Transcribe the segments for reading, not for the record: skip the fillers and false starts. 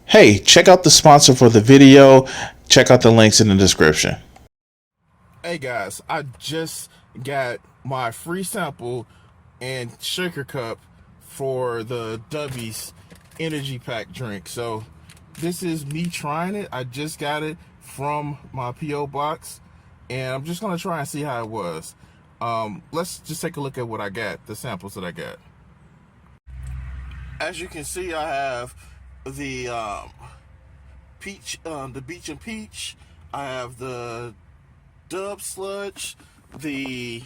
Hey, check out the sponsor for the video. Check out the links in the description. Hey guys, I just got my free sample and shaker cup for the Dubby's energy pack drink. So this is me trying it. I just got it from my P.O. box and I'm just gonna try and see how it was. Let's just take a look at what I got, the samples that I got. As you can see, I have the peach, the beach and peach. I have the Dub Sludge, the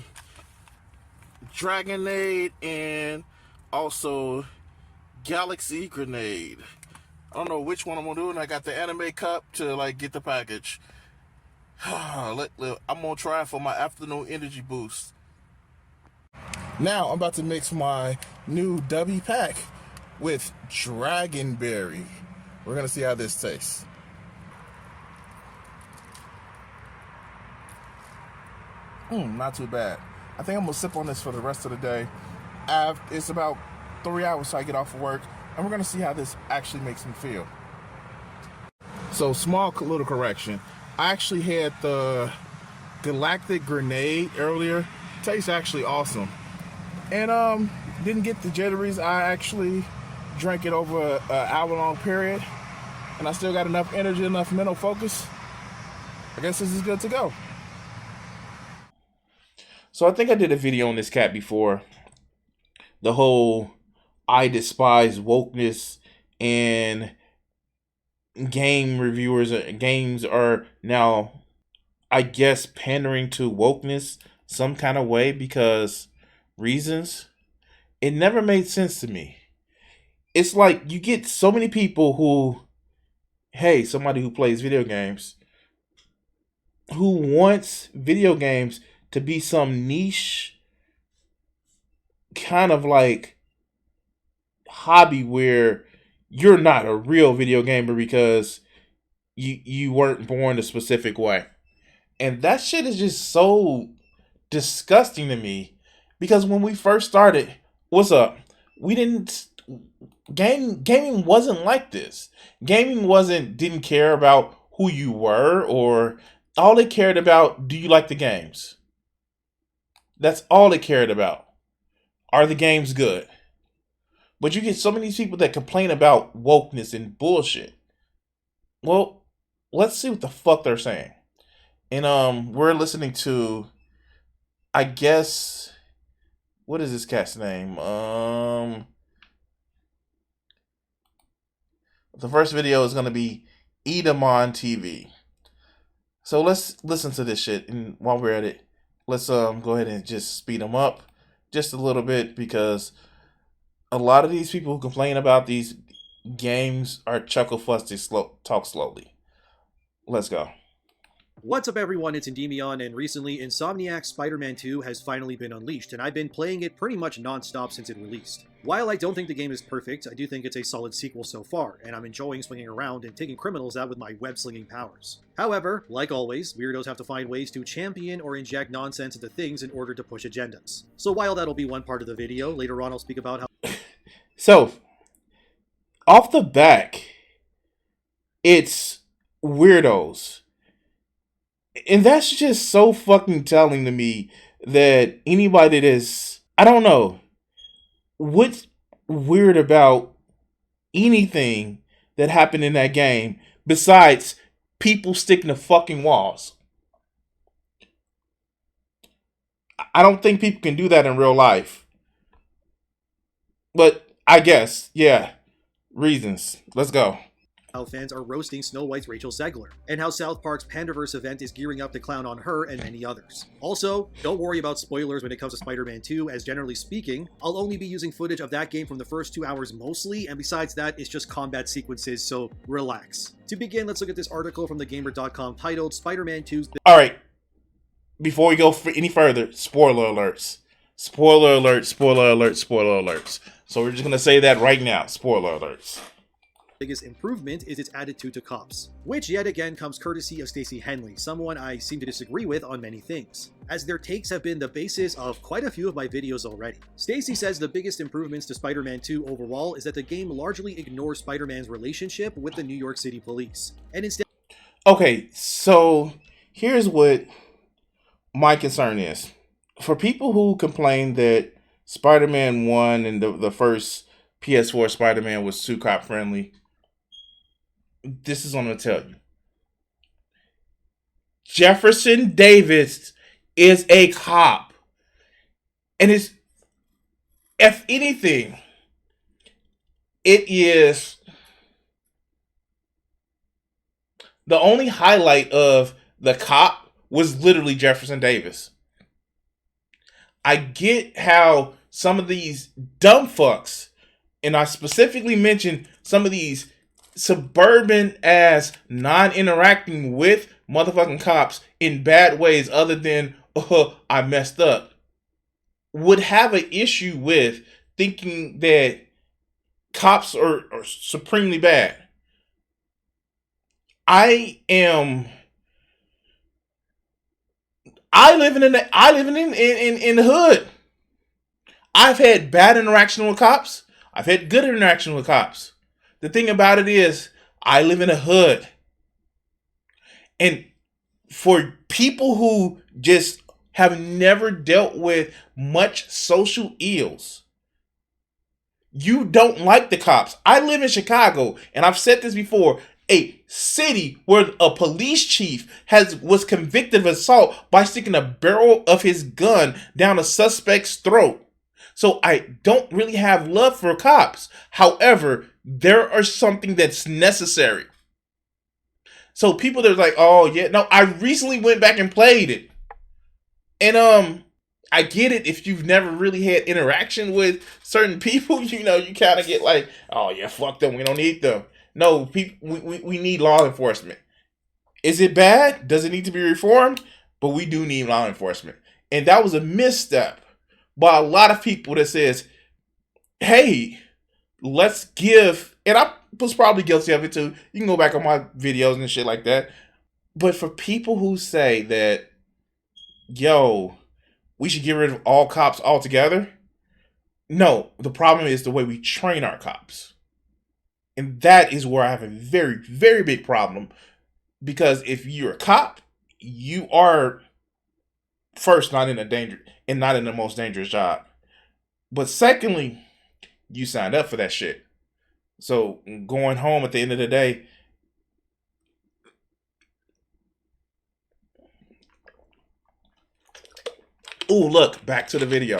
Dragonade, and also Galaxy Grenade. I don't know which one I'm gonna do, and I got the anime cup to like get the package. I'm gonna try it for my afternoon energy boost. Now I'm about to mix my new Dubby pack with Dragonberry. We're gonna see how this tastes. Not too bad. I think I'm gonna sip on this for the rest of the day. It's about 3 hours till I get off of work, and we're gonna see how this actually makes me feel. So, small little correction. I actually had the Galactic Grenade earlier. Tastes actually awesome. And didn't get the jitteries. I actually drank it over an hour-long period, and I still got enough energy, enough mental focus. I guess this is good to go. So I think I did a video on this cat before. The whole I despise wokeness and game reviewers, games are now, I guess, pandering to wokeness some kind of way because reasons. It never made sense to me. It's like you get so many people who, hey, somebody who plays video games, who wants video games to be some niche kind of like hobby where you're not a real video gamer because you weren't born a specific way. And that shit is just so disgusting to me because when we first started, what's up? We didn't gaming wasn't like this. Gaming didn't care about who you were, or all it cared about, do you like the games? That's all it cared about. Are the games good? But you get so many people that complain about wokeness and bullshit. Well, let's see what the fuck they're saying. And we're listening to, I guess, what is this cat's name? The first video is gonna be Edamon TV. So let's listen to this shit, and while we're at it, let's go ahead and just speed them up just a little bit because a lot of these people who complain about these games are chuckle fuss to talk slowly. Let's go. What's up everyone, it's Endymion, and recently Insomniac's Spider-Man 2 has finally been unleashed, and I've been playing it pretty much non-stop since it released. While I don't think the game is perfect, I do think it's a solid sequel so far, and I'm enjoying swinging around and taking criminals out with my web-slinging powers. However, like always, weirdos have to find ways to champion or inject nonsense into things in order to push agendas. So while that'll be one part of the video, later on I'll speak about how— So, off the back, it's weirdos. And that's just so fucking telling to me that anybody that is, I don't know, what's weird about anything that happened in that game besides people sticking to fucking walls. I don't think people can do that in real life. But I guess, yeah, reasons. Let's go. How fans are roasting Snow White's Rachel Zegler, and how South Park's Pandaverse event is gearing up to clown on her and many others. Also, don't worry about spoilers when it comes to Spider-Man 2, as generally speaking, I'll only be using footage of that game from the first 2 hours mostly, and besides that, it's just combat sequences, so relax. To begin, let's look at this article from thegamer.com titled Spider-Man 2's... Alright, before we go any further, spoiler alerts. Spoiler alert, spoiler alert, spoiler alerts. So we're just going to say that right now, spoiler alerts. biggest improvement is its attitude to cops, which yet again comes courtesy of Stacey Henley, someone I seem to disagree with on many things, as their takes have been the basis of quite a few of my videos already. Stacey says the biggest improvements to Spider-Man 2 overall is that the game largely ignores Spider-Man's relationship with the New York City police, and instead... Okay, so here's what my concern is. For people who complain that Spider-Man 1 and the first PS4 Spider-Man was too cop friendly, this is what I'm going to tell you. Jefferson Davis is a cop. And it's, if anything, it is the only highlight of the cop was literally Jefferson Davis. I get how some of these dumb fucks, and I specifically mentioned some of these suburban ass non-interacting with motherfucking cops in bad ways other than I messed up, would have an issue with thinking that cops are supremely bad. I live in the hood. I've had bad interaction with cops. I've had good interaction with cops. The thing about it is, I live in a hood. And for people who just have never dealt with much social ills, you don't like the cops. I live in Chicago, and I've said this before, a city where a police chief was convicted of assault by sticking a barrel of his gun down a suspect's throat. So I don't really have love for cops. However, there are something that's necessary. So people that are like, oh yeah, no, I recently went back and played it. And I get it if you've never really had interaction with certain people, you kind of get like, oh yeah, fuck them, we don't need them. No, people, we need law enforcement. Is it bad? Does it need to be reformed? But we do need law enforcement. And that was a misstep by a lot of people that says, hey, let's give, and I was probably guilty of it too. You can go back on my videos and shit like that. But for people who say that, yo, we should get rid of all cops altogether. No, the problem is the way we train our cops. And that is where I have a very, very big problem. Because if you're a cop, you are first not in the most dangerous job. But secondly, you signed up for that shit. So going home at the end of the day, ooh, look, back to the video.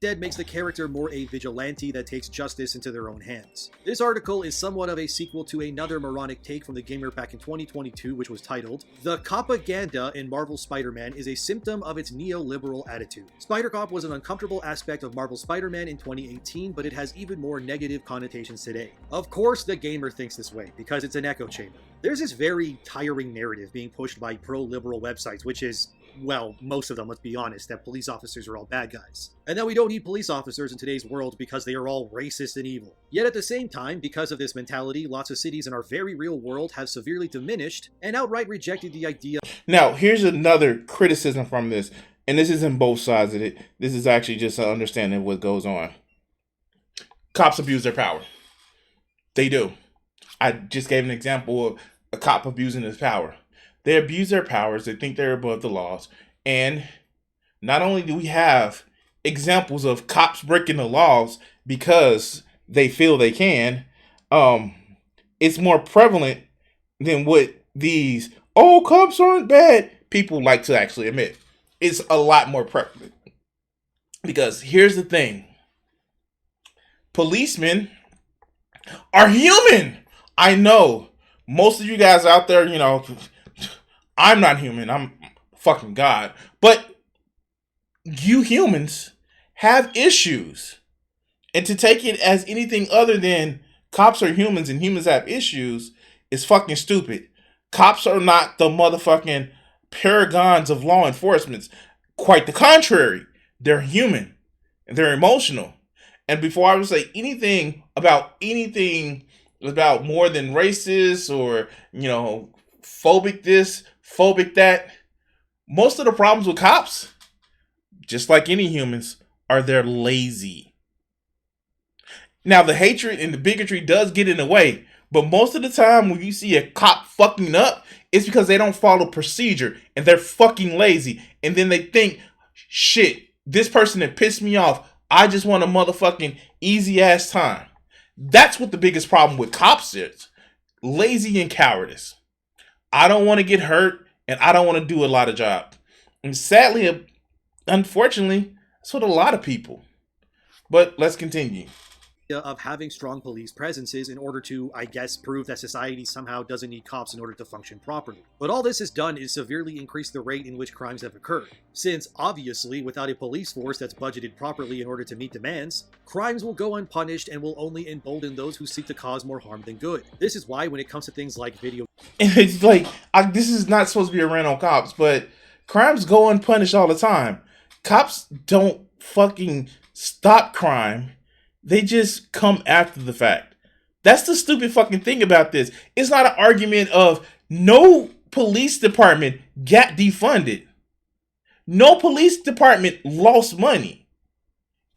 Instead makes the character more a vigilante that takes justice into their own hands. This article is somewhat of a sequel to another moronic take from the gamer back in 2022, which was titled, "The Propaganda in Marvel Spider-Man is a symptom of its neoliberal attitude." Spider-Cop was an uncomfortable aspect of Marvel Spider-Man in 2018, but it has even more negative connotations today. Of course the gamer thinks this way, because it's an echo chamber. There's this very tiring narrative being pushed by pro-liberal websites, which is, well, most of them, let's be honest, that police officers are all bad guys. And that we don't need police officers in today's world because they are all racist and evil. Yet at the same time, because of this mentality, lots of cities in our very real world have severely diminished and outright rejected the idea. Now, here's another criticism from this, and this isn't both sides of it. This is actually just an understanding of what goes on. Cops abuse their power. They do. I just gave an example of a cop abusing his power. They abuse their powers. They think they're above the laws. And not only do we have examples of cops breaking the laws because they feel they can, it's more prevalent than what these, oh, cops aren't bad, people like to actually admit. It's a lot more prevalent. Because here's the thing. Policemen are human. I know most of you guys out there, I'm not human. I'm fucking God. But you humans have issues. And to take it as anything other than cops are humans and humans have issues is fucking stupid. Cops are not the motherfucking paragons of law enforcement. Quite the contrary. They're human. And they're emotional. And before I would say anything about anything about more than racist or, phobic this, phobic that. Most of the problems with cops, just like any humans, are they're lazy. Now, the hatred and the bigotry does get in the way, but most of the time when you see a cop fucking up, it's because they don't follow procedure and they're fucking lazy. And then they think, shit, this person that pissed me off, I just want a motherfucking easy ass time. That's what the biggest problem with cops is. Lazy and cowardice. I don't want to get hurt and I don't want to do a lot of job. And sadly, unfortunately, that's what a lot of people. But let's continue. Of having strong police presences in order to, I guess, prove that society somehow doesn't need cops in order to function properly. But all this has done is severely increase the rate in which crimes have occurred, since obviously without a police force that's budgeted properly in order to meet demands, crimes will go unpunished and will only embolden those who seek to cause more harm than good. This is why when it comes to things like video... And it's like, this is not supposed to be a rant on cops, but crimes go unpunished all the time. Cops don't fucking stop crime. They just come after the fact. That's the stupid fucking thing about this. It's not an argument of no police department got defunded. No police department lost money.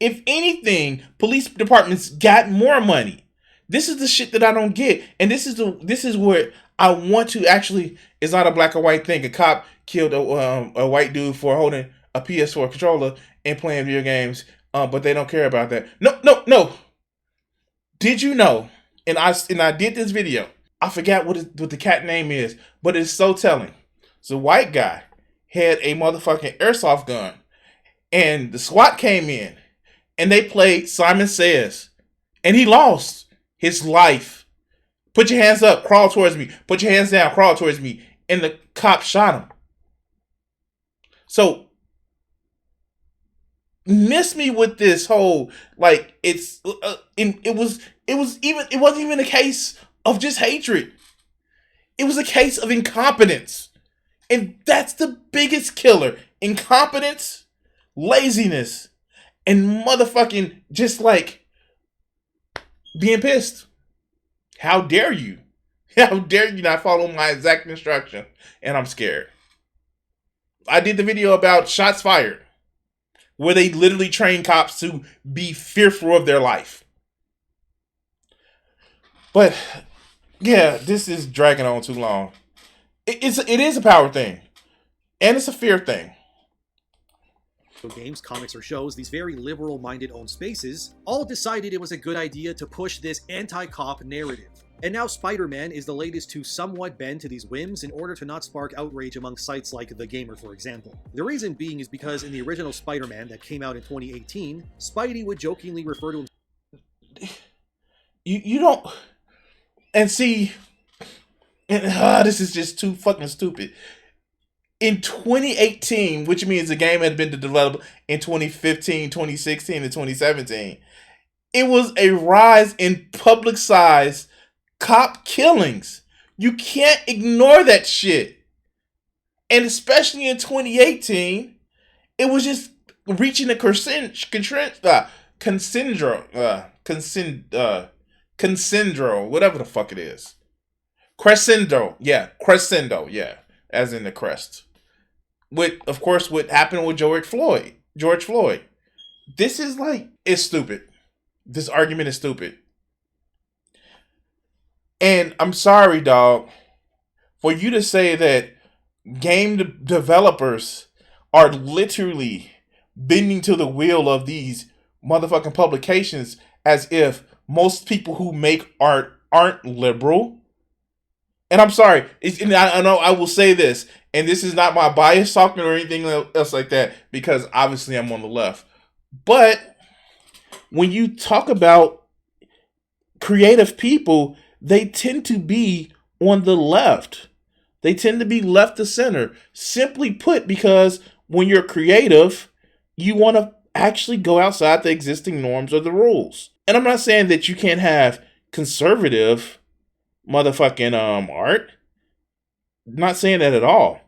If anything, police departments got more money. This is the shit that I don't get. And this is where I want to actually, it's not a black or white thing. A cop killed a white dude for holding a PS4 controller and playing video games. But they don't care about that. No. Did you know? And I did this video. I forgot what the cat name is, but it's so telling. So, white guy had a motherfucking airsoft gun, and the SWAT came in, and they played Simon Says, and he lost his life. Put your hands up, crawl towards me. Put your hands down, crawl towards me, and the cop shot him. So, miss me with this whole it wasn't even a case of just hatred. It was a case of incompetence, and that's the biggest killer: incompetence, laziness, and motherfucking just like being pissed. How dare you? How dare you not follow my exact instruction? And I'm scared. I did the video about shots fired, where they literally train cops to be fearful of their life. But yeah, this is dragging on too long. It is a power thing, and it's a fear thing. Games, comics, or shows, these very liberal-minded owned spaces, all decided it was a good idea to push this anti-cop narrative. And now Spider-Man is the latest to somewhat bend to these whims in order to not spark outrage among sites like The Gamer, for example. The reason being is because in the original Spider-Man that came out in 2018, Spidey would jokingly refer to him... You don't... And see... And, this is just too fucking stupid. In 2018, which means the game had been developed in 2015, 2016, and 2017, it was a rise in publicized cop killings. You can't ignore that shit. And especially in 2018, it was just reaching a crescendo, whatever the fuck it is. Crescendo, yeah, as in the crest. Of course, what happened with George Floyd. This is it's stupid. This argument is stupid. And I'm sorry, dog, for you to say that game developers are literally bending to the will of these motherfucking publications as if most people who make art aren't liberal. And I'm sorry, and I know I will say this, and this is not my bias talking or anything else like that, because obviously I'm on the left. But when you talk about creative people, they tend to be on the left. They tend to be left to center. Simply put, because when you're creative, you want to actually go outside the existing norms or the rules. And I'm not saying that you can't have conservative motherfucking art. Not saying that at all.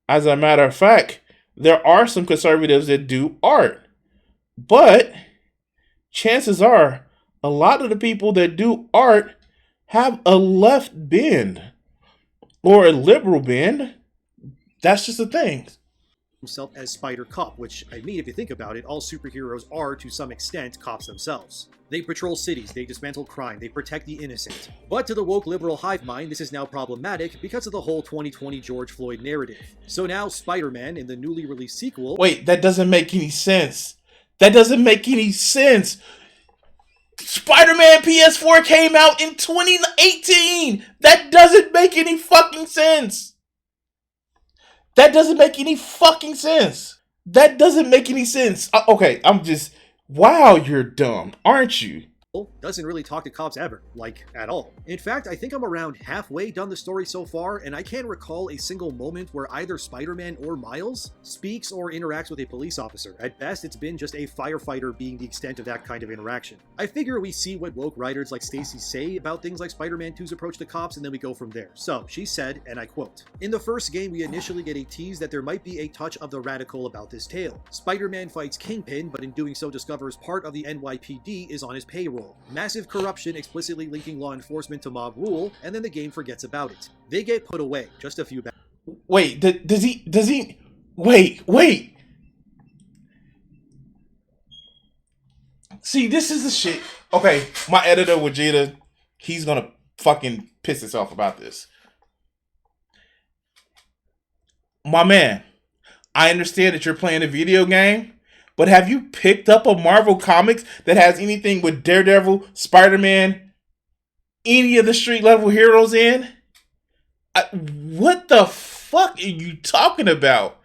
As a matter of fact, there are some conservatives that do art. But chances are, a lot of the people that do art have a left bend or a liberal bend. That's just a thing. Himself as Spider Cop, which, I mean, if you think about it, all superheroes are, to some extent, cops themselves. They patrol cities, they dismantle crime, they protect the innocent. But to the woke liberal hive mind, this is now problematic because of the whole 2020 George Floyd narrative. So now Spider-Man, in the newly released sequel... Wait, that doesn't make any sense. That doesn't make any sense. Spider-Man PS4 came out in 2018. That doesn't make any fucking sense. That doesn't make any fucking sense. That doesn't make any sense. Okay, I'm just... Wow, you're dumb, aren't you? doesn't really talk to cops ever, like, at all. In fact, I think I'm around halfway done the story so far, and I can't recall a single moment where either Spider-Man or Miles speaks or interacts with a police officer. At best, it's been just a firefighter being the extent of that kind of interaction. I figure we see what woke writers like Stacy say about things like Spider-Man 2's approach to cops, and then we go from there. So, she said, and I quote, "In the first game, we initially get a tease that there might be a touch of the radical about this tale. Spider-Man fights Kingpin, but in doing so discovers part of the NYPD is on his payroll. Massive corruption explicitly linking law enforcement to mob rule, and then the game forgets about it. They get put away, just a few back." Wait, does he, wait. See, this is the shit. Okay, my editor, Vegeta, he's gonna fucking piss himself about this. My man, I understand that you're playing a video game, but have you picked up a Marvel Comics that has anything with Daredevil, Spider-Man, any of the street level heroes in? What the fuck are you talking about?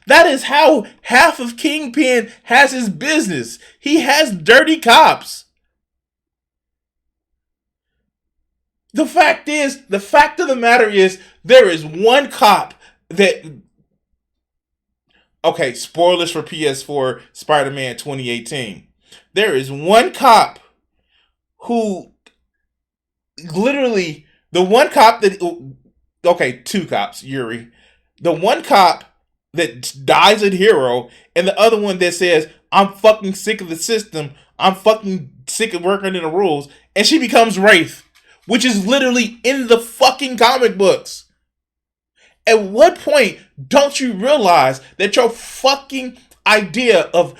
That is how half of Kingpin has his business. He has dirty cops. The fact of the matter is, there is one cop that... Okay, spoilers for PS4 Spider-Man 2018. There is one cop who literally, the one cop that, okay, two cops, Yuri. The one cop that dies a hero, and the other one that says, "I'm fucking sick of the system. I'm fucking sick of working in the rules." And she becomes Wraith, which is literally in the fucking comic books. At what point don't you realize that your fucking idea of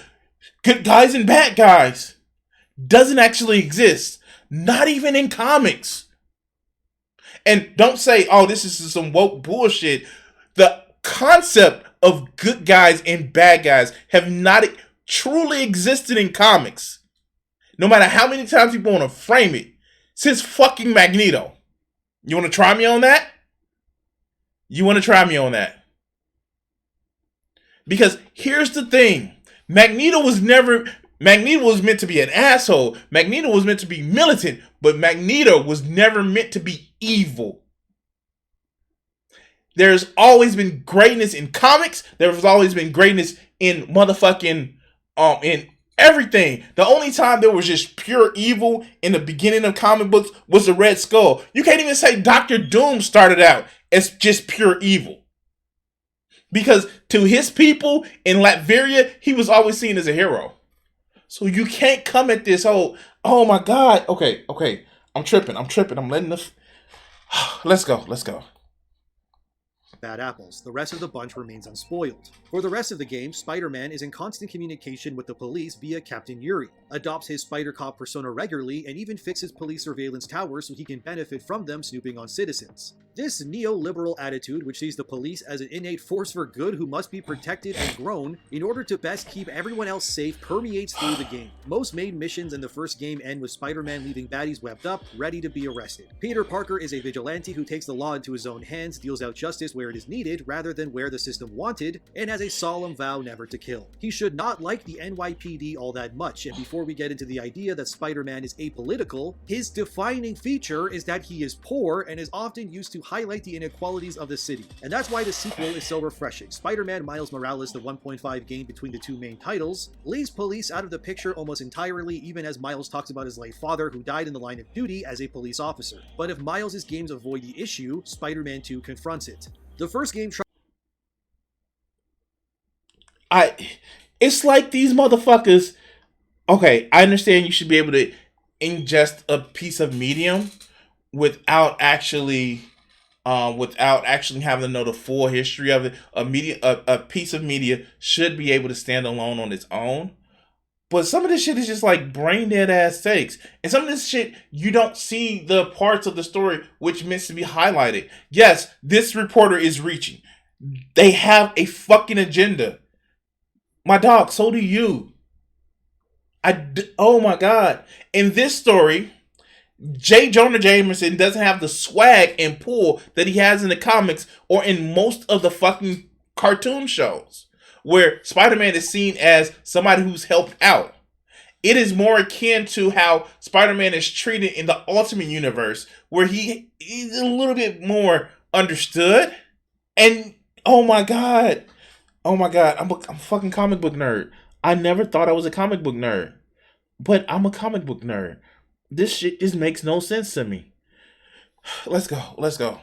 good guys and bad guys doesn't actually exist? Not even in comics. And don't say, oh, this is some woke bullshit. The concept of good guys and bad guys have not truly existed in comics. No matter how many times people want to frame it. Since fucking Magneto. You want to try me on that? Because here's the thing. Magneto was meant to be an asshole. Magneto was meant to be militant. But Magneto was never meant to be evil. There's always been greatness in comics. There's always been greatness in motherfucking, in everything. The only time there was just pure evil in the beginning of comic books was the Red Skull. You can't even say Dr. Doom started out as just pure evil. Because to his people in Latveria, he was always seen as a hero. So you can't come at this whole, oh my God. Okay. I'm tripping. I'm letting this. Let's go. Bad apples. The rest of the bunch remains unspoiled. For the rest of the game, Spider-Man is in constant communication with the police via Captain Yuri, adopts his Spider Cop persona regularly, and even fixes police surveillance towers so he can benefit from them snooping on citizens. This neoliberal attitude, which sees the police as an innate force for good who must be protected and grown in order to best keep everyone else safe, permeates through the game. Most main missions in the first game end with Spider-Man leaving baddies webbed up, ready to be arrested. Peter Parker is a vigilante who takes the law into his own hands, deals out justice where it is needed rather than where the system wanted, and has a solemn vow never to kill. He should not like the NYPD all that much, and before we get into the idea that Spider-Man is apolitical, his defining feature is that he is poor and is often used to highlight the inequalities of the city. And that's why the sequel is so refreshing. Spider-Man Miles Morales, the 1.5 game between the two main titles, leaves police out of the picture almost entirely, even as Miles talks about his late father who died in the line of duty as a police officer. But if Miles' games avoid the issue, Spider-Man 2 confronts it. The first game it's like these motherfuckers. Okay, I understand you should be able to. ingest a piece of medium without actually having to know the full history of it. A piece of media should be able to stand alone on its own. But some of this shit is just like brain dead ass takes. And some of this shit, you don't see the parts of the story which meant to be highlighted. Yes, this reporter is reaching. They have a fucking agenda. My dog, so do you. Oh my God. In this story, J. Jonah Jameson doesn't have the swag and pull that he has in the comics or in most of the fucking cartoon shows, where Spider-Man is seen as somebody who's helped out. It is more akin to how Spider-Man is treated in the Ultimate Universe, where he's a little bit more understood. And oh my God, I'm a fucking comic book nerd. I never thought I was a comic book nerd, but I'm a comic book nerd. This shit just makes no sense to me. Let's go.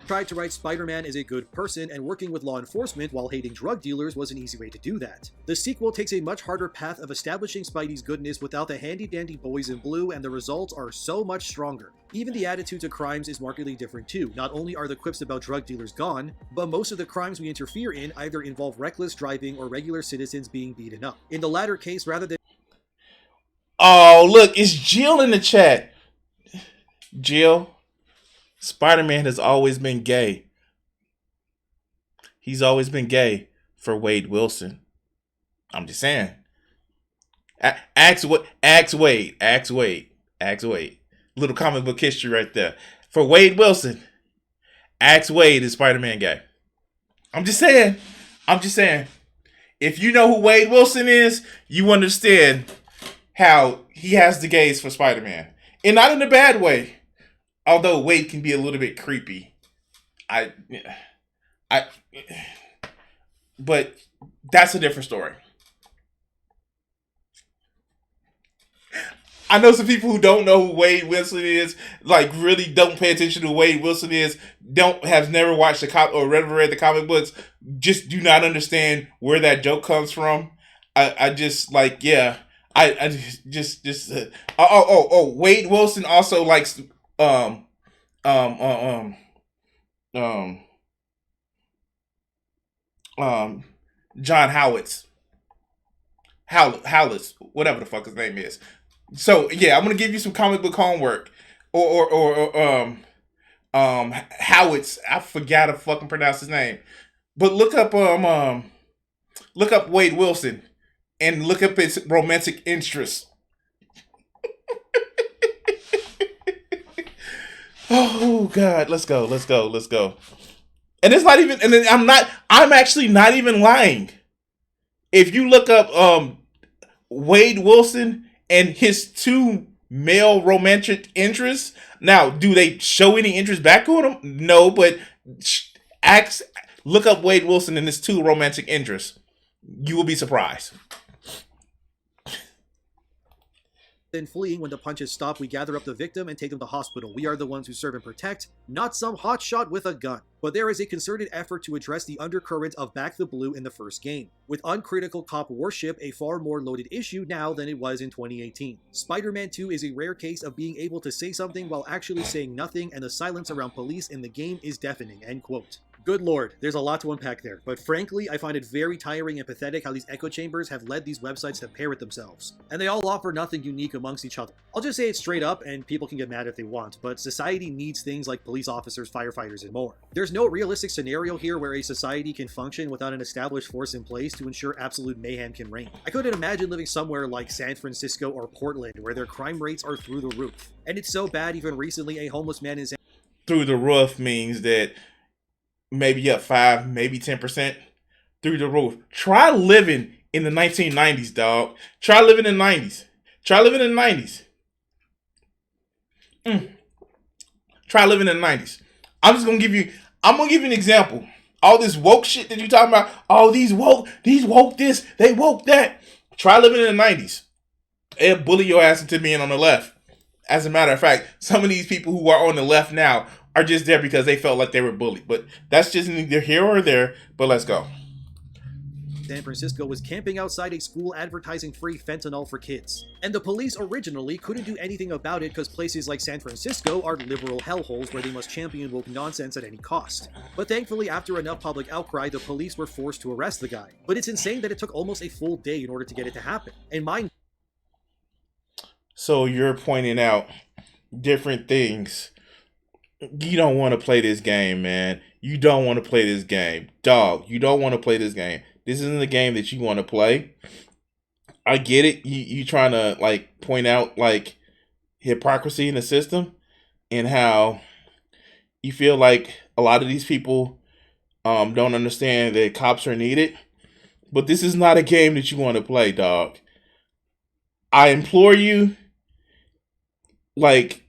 Tried to write Spider-Man is a good person, and working with law enforcement while hating drug dealers was an easy way to do that. The sequel takes a much harder path of establishing Spidey's goodness without the handy-dandy boys in blue, and the results are so much stronger. Even the attitude to crimes is markedly different too. Not only are the quips about drug dealers gone, but most of the crimes we interfere in either involve reckless driving or regular citizens being beaten up. In the latter case, rather than... Oh, look, it's Jill in the chat. Jill, Spider-Man has always been gay. He's always been gay for Wade Wilson. I'm just saying. Ask Wade. Little comic book history right there. For Wade Wilson, ask Wade, is Spider-Man gay? I'm just saying. If you know who Wade Wilson is, you understand how he has the gaze for Spider-Man. And not in a bad way. Although Wade can be a little bit creepy. But that's a different story. I know some people who don't know who Wade Wilson is, like really don't pay attention to who Wade Wilson is, have never watched or read the comic books, just do not understand where that joke comes from. I just like, yeah. Wade Wilson also likes John Howitz, whatever the fuck his name is. So yeah, I'm gonna give you some comic book homework, or Howitz. I forgot to fucking pronounce his name, but look up Wade Wilson. And look up his romantic interests. Oh God, let's go. And it's not even, and then I'm actually not even lying. If you look up Wade Wilson and his two male romantic interests, now do they show any interest back on him? No, but look up Wade Wilson and his two romantic interests. You will be surprised. Then fleeing when the punches stop, we gather up the victim and take them to hospital. We are the ones who serve and protect, not some hotshot with a gun. But there is a concerted effort to address the undercurrent of Back the Blue in the first game, with uncritical cop worship a far more loaded issue now than it was in 2018. Spider-Man 2 is a rare case of being able to say something while actually saying nothing, and the silence around police in the game is deafening, end quote. Good lord, there's a lot to unpack there, but frankly, I find it very tiring and pathetic how these echo chambers have led these websites to parrot themselves, and they all offer nothing unique amongst each other. I'll just say it straight up, and people can get mad if they want, but society needs things like police officers, firefighters, and more. There's no realistic scenario here where a society can function without an established force in place to ensure absolute mayhem can reign. I couldn't imagine living somewhere like San Francisco or Portland, where their crime rates are through the roof. And it's so bad, even recently, a homeless man in San... Through the roof means that maybe up 5, maybe 10% through the roof. Try living in the 1990s, dog. Try living in the 90s. Try living in the 90s. Try living in the 90s. I'm gonna give you an example. All this woke shit that you talking about, all these woke this, they woke that. Try living in the 90s. They'll bully your ass into being on the left. As a matter of fact, some of these people who are on the left now are just there because they felt like they were bullied. But that's just neither here or there. But let's go. San Francisco was camping outside a school advertising free fentanyl for kids. And the police originally couldn't do anything about it because places like San Francisco are liberal hellholes where they must champion woke nonsense at any cost. But thankfully, after enough public outcry, the police were forced to arrest the guy. But it's insane that it took almost a full day in order to get it to happen. And mind. So you're pointing out different things. You don't want to play this game, man. You don't want to play this game. Dog, you don't want to play this game. This isn't the game that you want to play. I get it. You trying to like point out like hypocrisy in the system and how you feel like a lot of these people don't understand that cops are needed. But this is not a game that you want to play, dog. I implore you, like,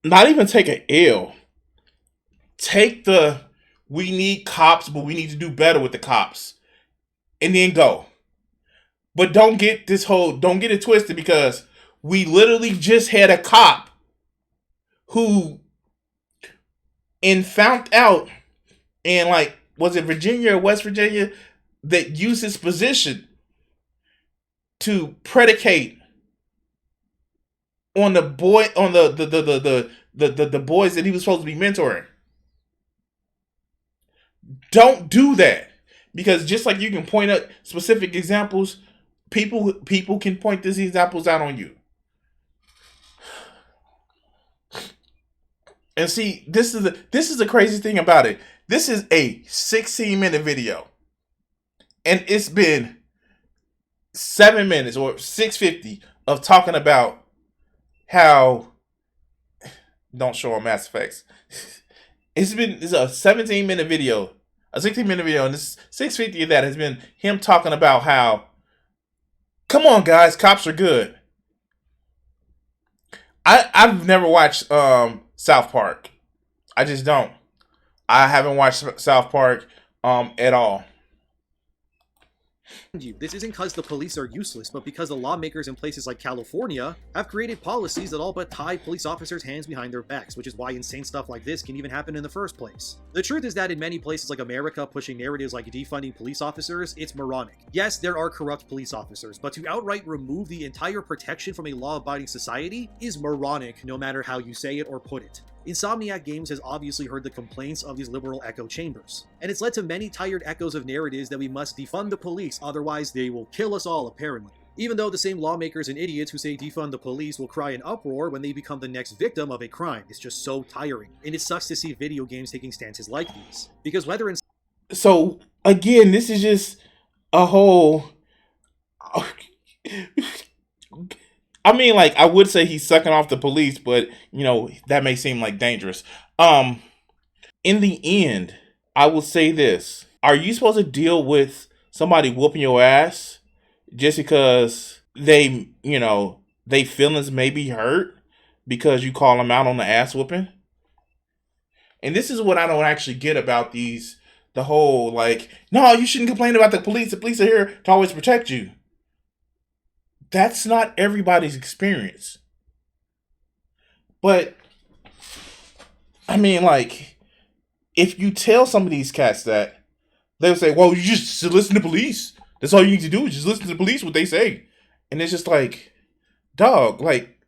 not even take an L. Take the, we need cops, but we need to do better with the cops. And then go. But don't get it twisted, because we literally just had a cop who found out in, like, was it Virginia or West Virginia, that used his position to predicate on the boy, on the boys that he was supposed to be mentoring. Don't do that, because just like you can point out specific examples, people can point these examples out on you. And see, this is the crazy thing about it. This is a 16-minute video, and it's been 7 minutes or 650 of talking about how, don't show on Mass Effects. It's a 17-minute video, a 16-minute video, and this 650 of that has been him talking about how, come on guys, cops are good. I've never watched South Park. I just don't. I haven't watched South Park at all. This isn't because the police are useless, but because the lawmakers in places like California have created policies that all but tie police officers' hands behind their backs, which is why insane stuff like this can even happen in the first place. The truth is that in many places like America pushing narratives like defunding police officers, it's moronic. Yes, there are corrupt police officers, but to outright remove the entire protection from a law-abiding society is moronic, no matter how you say it or put it. Insomniac Games has obviously heard the complaints of these liberal echo chambers, and it's led to many tired echoes of narratives that we must defund the police, otherwise they will kill us all, apparently. Even though the same lawmakers and idiots who say defund the police will cry in uproar when they become the next victim of a crime. It's just so tiring, and it sucks to see video games taking stances like these. Because whether in... So, again, this is just a whole... I mean, like, I would say he's sucking off the police, but, you know, that may seem like dangerous. In the end, I will say this. Are you supposed to deal with somebody whooping your ass just because they, you know, they feelings may be hurt because you call them out on the ass whooping? And this is what I don't actually get about the whole, like, no, you shouldn't complain about the police. The police are here to always protect you. That's not everybody's experience. But, I mean, like, if you tell some of these cats that, they'll say, well, you just listen to police. That's all you need to do is just listen to the police, what they say. And it's just like, dog, like,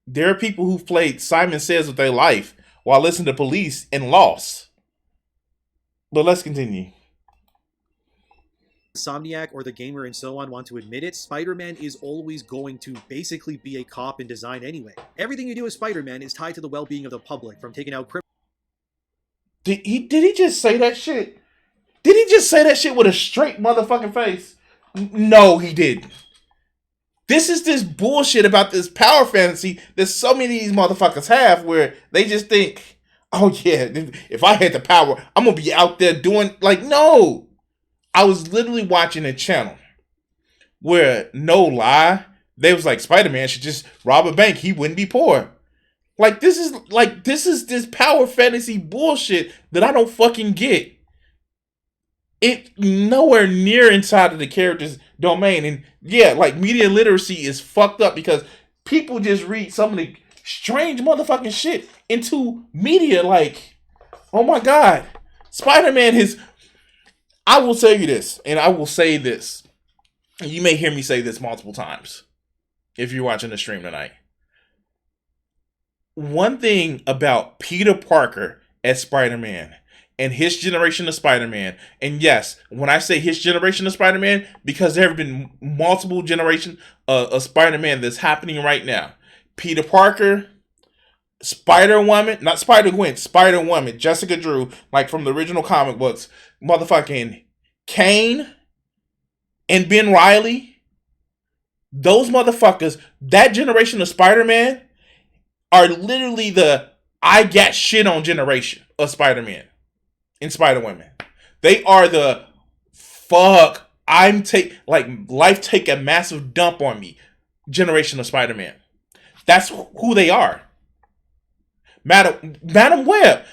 there are people who've played Simon Says with their life while listening to police and lost. But let's continue. Insomniac or the gamer and so on want to admit it, Spider-Man is always going to basically be a cop in design anyway. Everything you do as Spider-Man is tied to the well-being of the public, from taking out criminals. Did he just say that shit? Did he just say that shit with a straight motherfucking face? No, he didn't. This is this bullshit about this power fantasy that so many of these motherfuckers have, where they just think, oh yeah, if I had the power, I'm gonna be out there doing, like, no. I was literally watching a channel where, no lie, they was like, Spider-Man should just rob a bank. He wouldn't be poor. Like, this is this power fantasy bullshit that I don't fucking get. It nowhere near inside of the character's domain. And yeah, like, media literacy is fucked up because people just read some of the strange motherfucking shit into media. Like, oh my God, Spider-Man is... I will tell you this, and I will say this. You may hear me say this multiple times if you're watching the stream tonight. One thing about Peter Parker as Spider-Man and his generation of Spider-Man, and yes, when I say his generation of Spider-Man, because there have been multiple generations of Spider-Man that's happening right now. Peter Parker, Spider-Woman, not Spider-Gwen, Spider-Woman, Jessica Drew, like from the original comic books, motherfucking Kane and Ben Reilly, those motherfuckers, that generation of Spider-Man are literally the I got shit on generation of Spider-Man and Spider-Women. They are the fuck life take a massive dump on me generation of Spider-Man. That's who they are. Madam Web,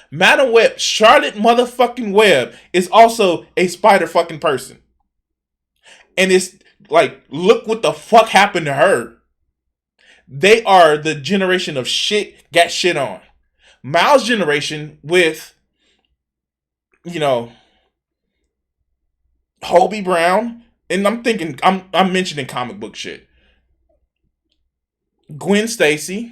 Charlotte motherfucking Web is also a spider fucking person. And it's like, look what the fuck happened to her. They are the generation of shit got shit on. Miles' generation with, Hobie Brown, and I'm mentioning comic book shit. Gwen Stacy,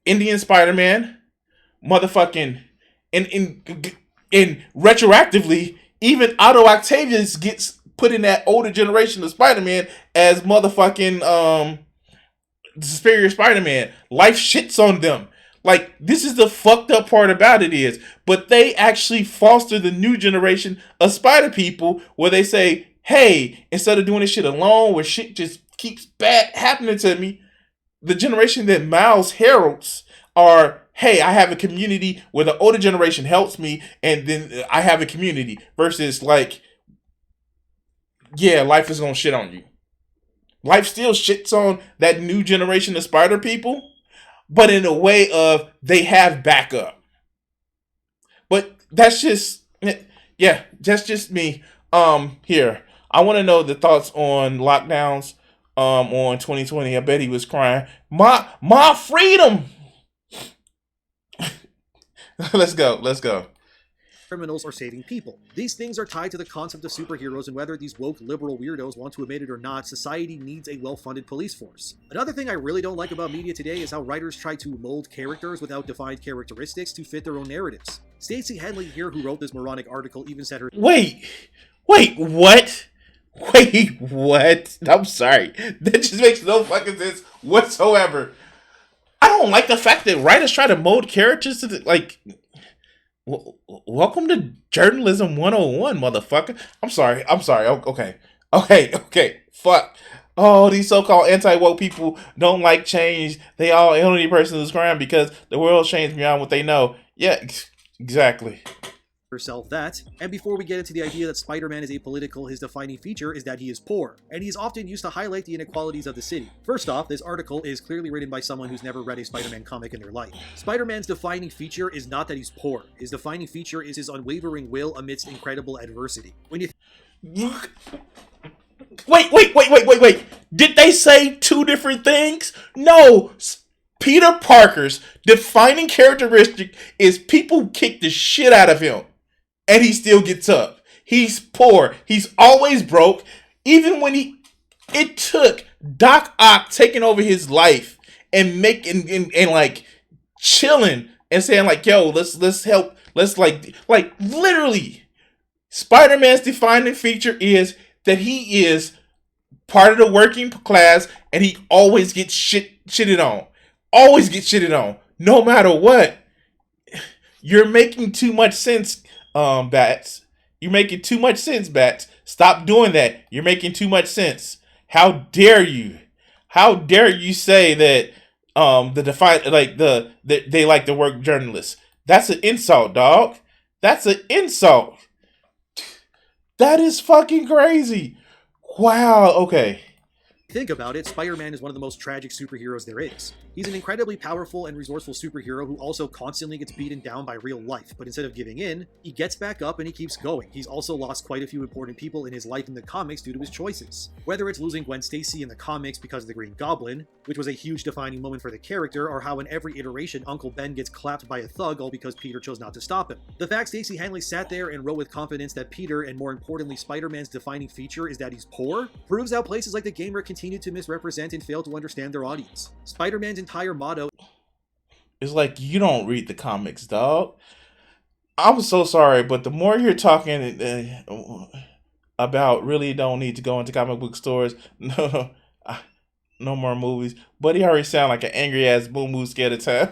Indian Spider-Man, motherfucking, and retroactively, even Otto Octavius gets put in that older generation of Spider-Man as motherfucking Superior Spider-Man. Life shits on them. Like, this is the fucked up part about it is, but they actually foster the new generation of Spider people where they say, hey, instead of doing this shit alone where shit just keeps bad happening to me, the generation that Miles heralds are, hey, I have a community where the older generation helps me and then I have a community versus like, yeah, life is gonna shit on you. Life still shits on that new generation of Spider people, but in a way of they have backup. But that's just me. Here, I want to know the thoughts on lockdowns on 2020. I bet he was crying. My freedom. Let's go. Criminals are saving people. These things are tied to the concept of superheroes, and whether these woke liberal weirdos want to admit it or not, society needs a well-funded police force. Another thing I really don't like about media today is how writers try to mold characters without defined characteristics to fit their own narratives. Stacey Henley here, who wrote this moronic article, even said her— Wait, what? Wait, what? I'm sorry. That just makes no fucking sense whatsoever. I don't like the fact that writers try to mold characters to welcome to journalism 101, motherfucker. I'm sorry. Okay. Fuck. Oh, these so-called anti-woke people don't like change. They all only person who's crying because the world changed beyond what they know. Yeah, exactly. Herself that, and before we get into the idea that Spider-Man is apolitical, his defining feature is that he is poor, and he is often used to highlight the inequalities of the city. First off, this article is clearly written by someone who's never read a Spider-Man comic in their life. Spider-Man's defining feature is not that he's poor. His defining feature is his unwavering will amidst incredible adversity. When you Wait. Did they say two different things? No. Peter Parker's defining characteristic is people kick the shit out of him. And he still gets up. He's poor. He's always broke. Even when it took Doc Ock taking over his life and making and like chilling and saying like, yo, let's help. Let's like literally, Spider-Man's defining feature is that he is part of the working class and he always gets shitted on. Always gets shitted on. No matter what. You're making too much sense. Bats. You're making too much sense, Bats. Stop doing that. You're making too much sense. How dare you? How dare you say that they like to work journalists? That's an insult, dog. That's an insult. That is fucking crazy. Wow, okay. Think about it, Spider-Man is one of the most tragic superheroes there is. He's an incredibly powerful and resourceful superhero who also constantly gets beaten down by real life, but instead of giving in, he gets back up and he keeps going. He's also lost quite a few important people in his life in the comics due to his choices. Whether it's losing Gwen Stacy in the comics because of the Green Goblin, which was a huge defining moment for the character, or how in every iteration Uncle Ben gets clapped by a thug all because Peter chose not to stop him. The fact Stacey Hanley sat there and wrote with confidence that Peter, and more importantly Spider-Man's defining feature is that he's poor, proves how places like The Gamer continue to misrepresent and fail to understand their audience. Spider-Man's entire motto It's like, you don't read the comics, dog. I'm so sorry, but the more you're talking about really don't need to go into comic book stores, no more movies. But he already sound like an angry ass boom boom scared of time.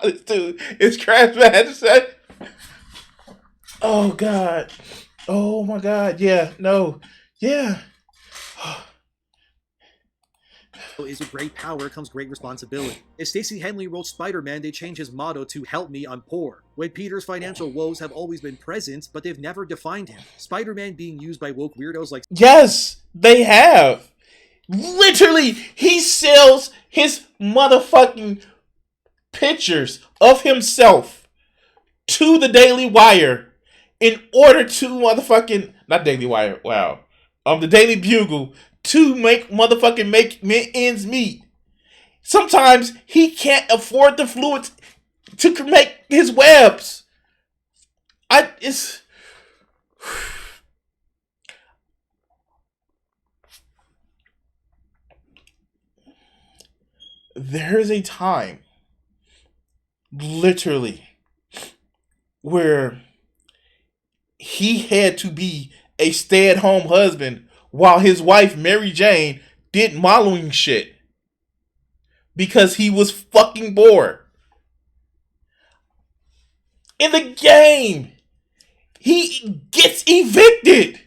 Dude, it's Crash Man. Oh God. Oh my God. Yeah. No. Yeah. is with great power comes great responsibility. If Stacey Henley wrote Spider-Man, they changed his motto to "Help me, I'm poor." When Peter's financial woes have always been present, but they've never defined him. Spider-Man being used by woke weirdos like Yes, they have. Literally, he sells his motherfucking pictures of himself to the Daily Wire in order to motherfucking, not Daily Wire, wow, the Daily Bugle, to make ends meet. Sometimes he can't afford the fluids to make his webs. There is a time, literally, where he had to be a stay-at-home husband while his wife Mary Jane did modeling shit because he was fucking bored. In the game, he gets evicted.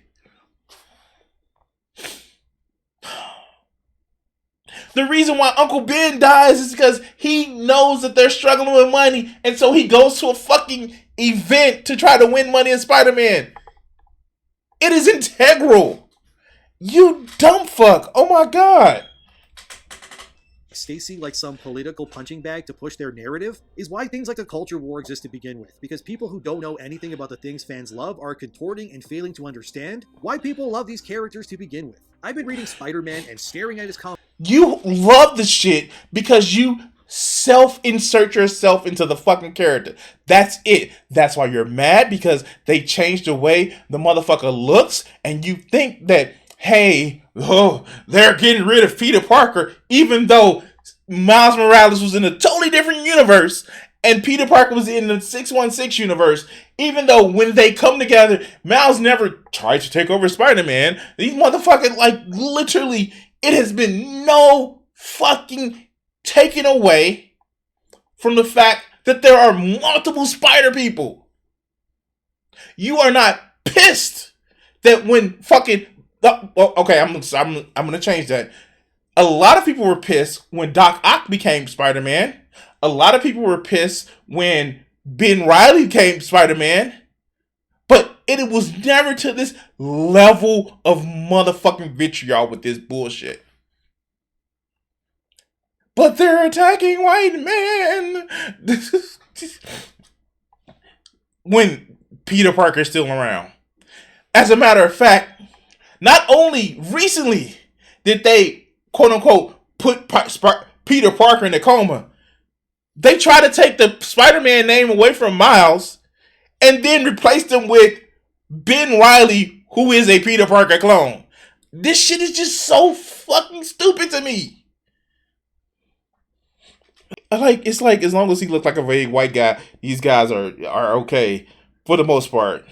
The reason why Uncle Ben dies is because he knows that they're struggling with money, and so he goes to a fucking event to try to win money in Spider-Man. It is integral. You dumb fuck. Oh my God. Stacey like some political punching bag to push their narrative is why things like the culture war exist to begin with, because people who don't know anything about the things fans love are contorting and failing to understand why people love these characters to begin with. I've been reading Spider-Man and staring at his comic. You love the shit because you self-insert yourself into the fucking character. That's it. That's why you're mad, because they changed the way the motherfucker looks, and you think that, hey, they're getting rid of Peter Parker, even though Miles Morales was in a totally different universe and Peter Parker was in the 616 universe. Even though when they come together, Miles never tried to take over Spider-Man. These motherfuckers, like, literally, it has been no fucking taken away from the fact that there are multiple Spider people. You are not pissed that when fucking, okay, I'm gonna change that. A lot of people were pissed when Doc Ock became Spider-Man. A lot of people were pissed when Ben Reilly became Spider-Man. But it was never to this level of motherfucking vitriol with this bullshit. But they're attacking white men. When Peter Parker is still around. As a matter of fact, not only recently did they, quote unquote, put Peter Parker in a coma, they try to take the Spider-Man name away from Miles and then replace them with Ben Reilly, who is a Peter Parker clone. This shit is just so fucking stupid to me. It's like as long as he looks like a very white guy, these guys are okay for the most part.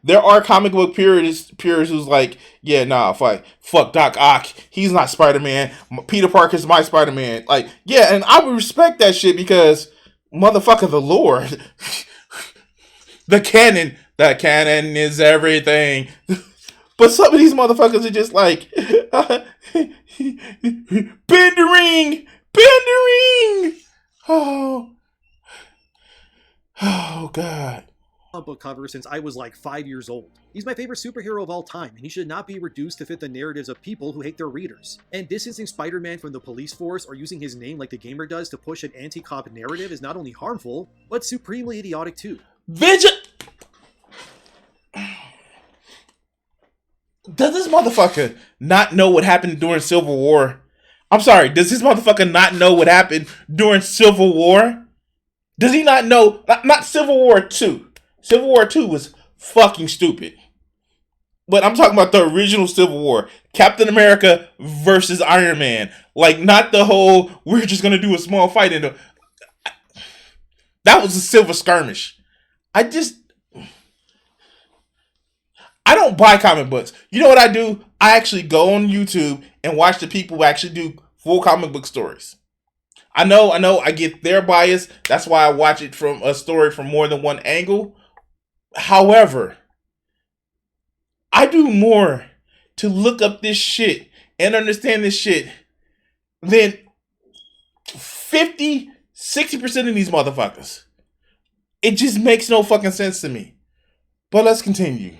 There are comic book purists who's like, yeah, nah, fuck Doc Ock. He's not Spider-Man. Peter Parker's my Spider-Man. Like, yeah, and I would respect that shit because motherfucker, the Lord. The canon is everything. But some of these motherfuckers are just like, bend the ring. Oh God. comic book cover since I was like 5 years old. He's my favorite superhero of all time, and he should not be reduced to fit the narratives of people who hate their readers. And distancing Spider-Man from the police force or using his name like the gamer does to push an anti-cop narrative is not only harmful, but supremely idiotic too. Does this motherfucker not know what happened during Civil War? I'm sorry, does this motherfucker not know what happened during Civil War? Does he not know? Not Civil War 2. Civil War 2 was fucking stupid. But I'm talking about the original Civil War. Captain America versus Iron Man. Like, not the whole, we're just going to do a small fight. That was a Silver Skirmish. I don't buy comic books. You know what I do? I actually go on YouTube and watch the people who actually do full comic book stories. I know, I get their bias. That's why I watch it from a story from more than one angle. However, I do more to look up this shit and understand this shit than 50, 60% of these motherfuckers. It just makes no fucking sense to me. But let's continue.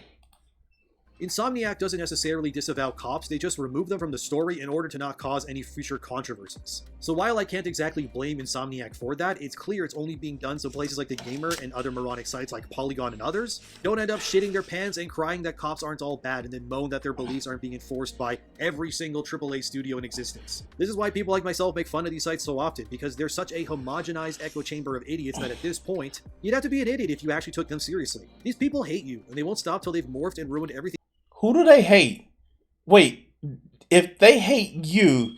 Insomniac doesn't necessarily disavow cops, they just remove them from the story in order to not cause any future controversies. So while I can't exactly blame Insomniac for that, it's clear it's only being done so places like The Gamer and other moronic sites like Polygon and others don't end up shitting their pants and crying that cops aren't all bad and then moan that their beliefs aren't being enforced by every single AAA studio in existence. This is why people like myself make fun of these sites so often, because they're such a homogenized echo chamber of idiots that at this point, you'd have to be an idiot if you actually took them seriously. These people hate you, and they won't stop till they've morphed and ruined everything. Who do they hate? Wait, if they hate you,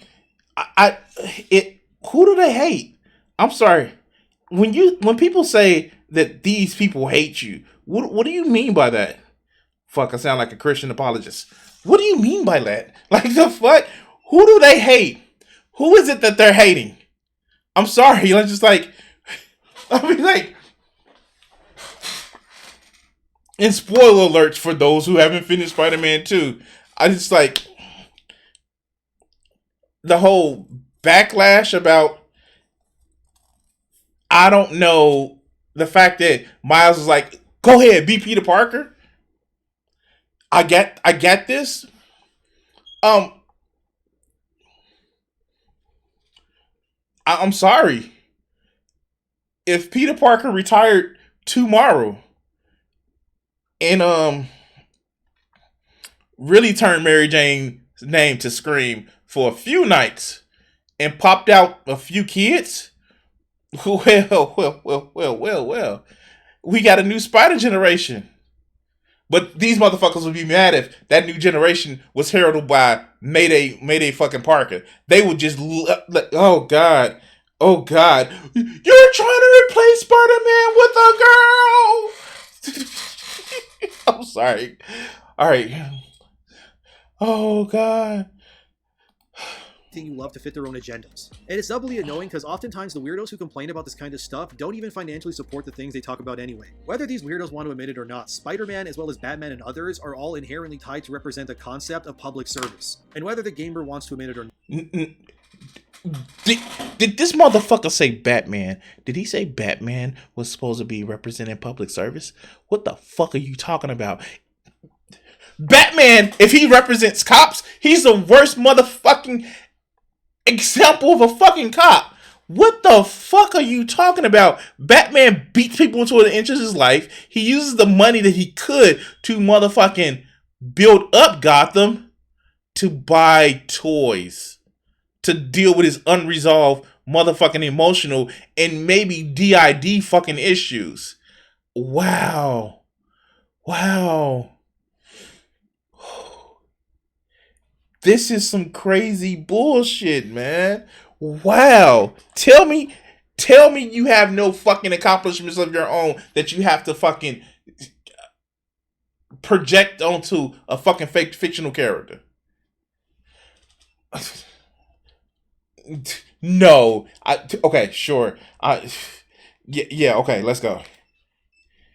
who do they hate? I'm sorry. When people say that these people hate you, what do you mean by that? Fuck, I sound like a Christian apologist. What do you mean by that? Like, the fuck? Who do they hate? Who is it that they're hating? I'm sorry. Let's just like, I mean, like, and spoiler alerts for those who haven't finished Spider-Man 2. I just like the whole backlash about, I don't know, the fact that Miles was like, go ahead, be Peter Parker. I get this. I'm sorry. If Peter Parker retired tomorrow and really turned Mary Jane's name to Scream for a few nights and popped out a few kids, well, we got a new Spider generation. But these motherfuckers would be mad if that new generation was heralded by Mayday fucking Parker. They would just, oh God, you're trying to replace Spider-Man with a girl. I'm sorry. All right. Oh God. You love to fit their own agendas. And it's doubly annoying because oftentimes the weirdos who complain about this kind of stuff don't even financially support the things they talk about anyway. Whether these weirdos want to admit it or not, Spider-Man as well as Batman and others are all inherently tied to represent the concept of public service. And whether the gamer wants to admit it or not. Did this motherfucker say Batman? Did he say Batman was supposed to be representing public service? What the fuck are you talking about? Batman, if he represents cops, he's the worst motherfucking example of a fucking cop. What the fuck are you talking about? Batman beats people into an inch of his life. He uses the money that he could to motherfucking build up Gotham to buy toys, to deal with his unresolved motherfucking emotional and maybe DID fucking issues. Wow. This is some crazy bullshit, man. Wow. Tell me you have no fucking accomplishments of your own that you have to fucking project onto a fucking fake fictional character. No. Okay, sure. Yeah, okay, let's go.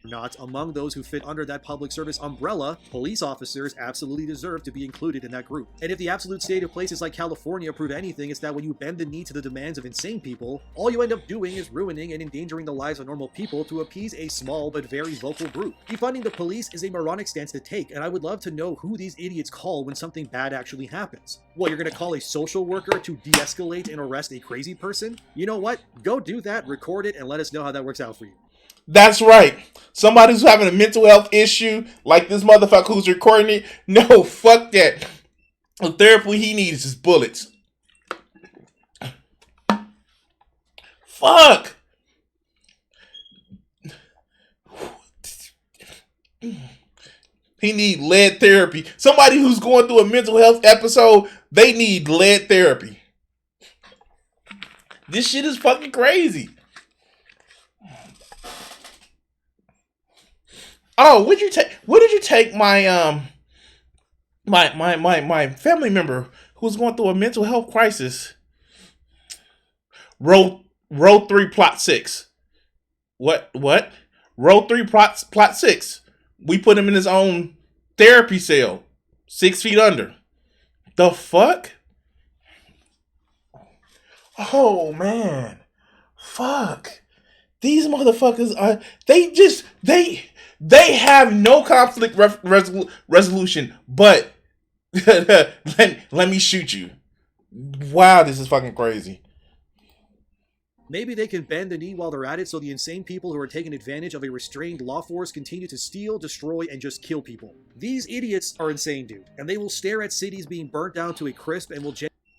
not, among those who fit under that public service umbrella, police officers absolutely deserve to be included in that group. And if the absolute state of places like California prove anything, it's that when you bend the knee to the demands of insane people, all you end up doing is ruining and endangering the lives of normal people to appease a small but very vocal group. Defunding the police is a moronic stance to take, and I would love to know who these idiots call when something bad actually happens. Well, you're gonna call a social worker to de-escalate and arrest a crazy person? You know what? Go do that, record it, and let us know how that works out for you. That's right. Somebody who's having a mental health issue, like this motherfucker who's recording it, no, fuck that. The therapy he needs is bullets. Fuck. He need lead therapy. Somebody who's going through a mental health episode, they need lead therapy. This shit is fucking crazy. Oh, what did you take my my family member who's going through a mental health crisis? Row 3 plot 6. What? Row 3 plot 6. We put him in his own therapy cell, 6 feet under. The fuck? Oh man. Fuck. These motherfuckers are they have no conflict resolution, but let me shoot you. Wow, this is fucking crazy. Maybe they can bend the knee while they're at it so the insane people who are taking advantage of a restrained law force continue to steal, destroy, and just kill people. These idiots are insane, dude, and they will stare at cities being burnt down to a crisp and will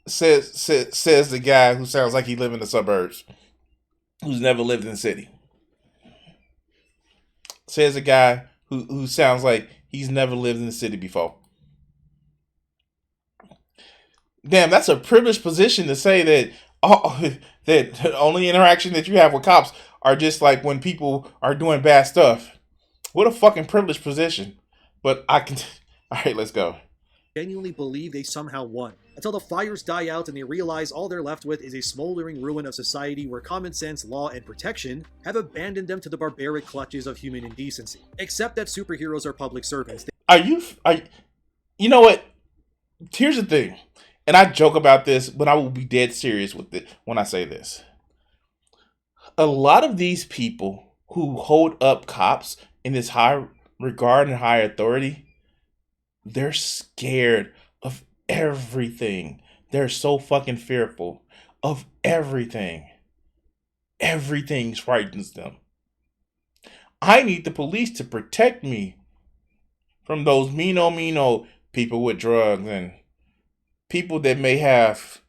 says the guy who sounds like he live in the suburbs, who's never lived in the city. Says a guy who sounds like he's never lived in the city before. Damn, that's a privileged position to say that that the only interaction that you have with cops are just like when people are doing bad stuff. What a fucking privileged position. But I can... All right, let's go. Genuinely believe they somehow won, until the fires die out and they realize all they're left with is a smoldering ruin of society where common sense, law, and protection have abandoned them to the barbaric clutches of human indecency. Except that superheroes are public servants. You know what? Here's the thing, and I joke about this, but I will be dead serious with it when I say this. A lot of these people who hold up cops in this high regard and high authority, they're scared of everything. They're so fucking fearful of everything. Everything frightens them. I need the police to protect me from those mean people with drugs and people that may have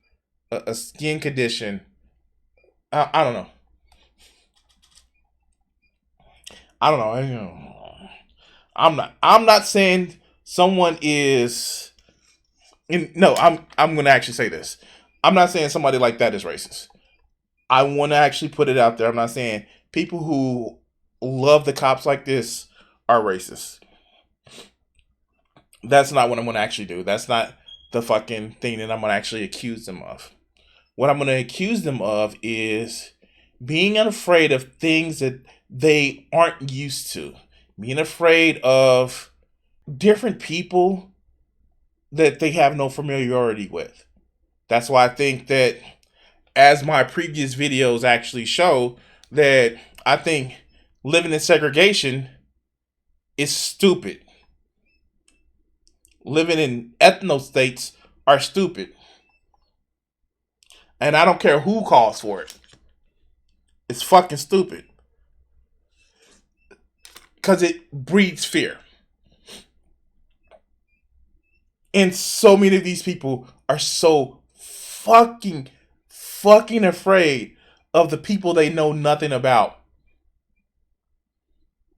a skin condition. I don't know. I don't know. I'm not saying someone is. No, I'm going to actually say this. I'm not saying somebody like that is racist. I want to actually put it out there. I'm not saying people who love the cops like this are racist. That's not what I'm going to actually do. That's not the fucking thing that I'm going to actually accuse them of. What I'm going to accuse them of is being afraid of things that they aren't used to. Being afraid of different people that they have no familiarity with. That's why I think that, as my previous videos actually show, that I think living in segregation is stupid. Living in ethno states are stupid. And I don't care who calls for it. It's fucking stupid. Because it breeds fear. And so many of these people are so fucking afraid of the people they know nothing about.